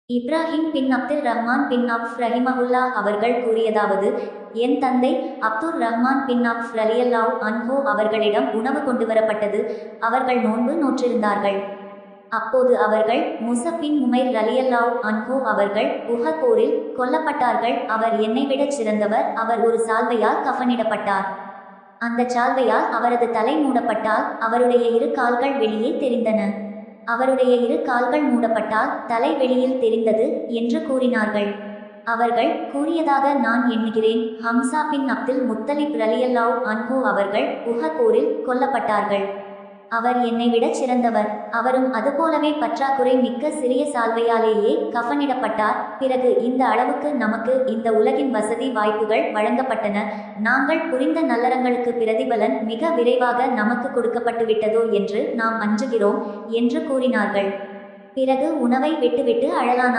இப்ராஹிம் பின் அப்துல் ரஹ்மான் பின் of ரஹிமஹுல்லா அவர்கள் கூறியதாவது, என் தந்தை அப்துர் ரஹ்மான் பின் அஃப் ரலியல்லாஹு அன்ஹு அவர்களிடம் உணவு கொண்டுவரப்பட்டது. அவர்கள் நோன்பு நோற்றிருந்தார்கள். அப்போது அவர்கள் முஸப் பின் உமைர் ரலியல்லாஹு அன்ஹு அவர்கள் உஹத் போரில் கொல்லப்பட்டார்கள். அவர் என்னை விடச் சிறந்தவர். அவர் ஒரு சால்வையால் கஃனிடப்பட்டார். அந்த சால்வையால் அவரது தலை மூடப்பட்டால் அவருடைய இரு கால்கள் வெளியே தெரிந்தன. அவருடைய இரு கால்கள் மூடப்பட்டால் தலை வெளியில் தெரிந்தது என்று கூறினார்கள். அவர்கள் கூறியதாக நான் எண்ணுகிறேன். ஹம்சா பின் அப்துல் முத்தலிப் ரலியல்லாஹு அன்ஹு அவர்கள் உஹத் போரில் கொல்லப்பட்டார்கள். அவர் என்னை விடச் சிறந்தவர். அவரும் அதுபோலவே பற்றாக்குறை மிக்க சிறிய சால்வையாலேயே கஃனிடப்பட்டார். பிறகு இந்த அளவுக்கு நமக்கு இந்த உலகின் வசதி வாய்ப்புகள் வழங்கப்பட்டன. நாங்கள் புரிந்த நல்லறங்களுக்கு பிரதிபலன் மிக விரைவாக நமக்கு கொடுக்கப்பட்டுவிட்டதோ என்று நாம் அஞ்சுகிறோம் என்று கூறினார்கள். பிறகு உணவை விட்டுவிட்டு அழலானார்கள்.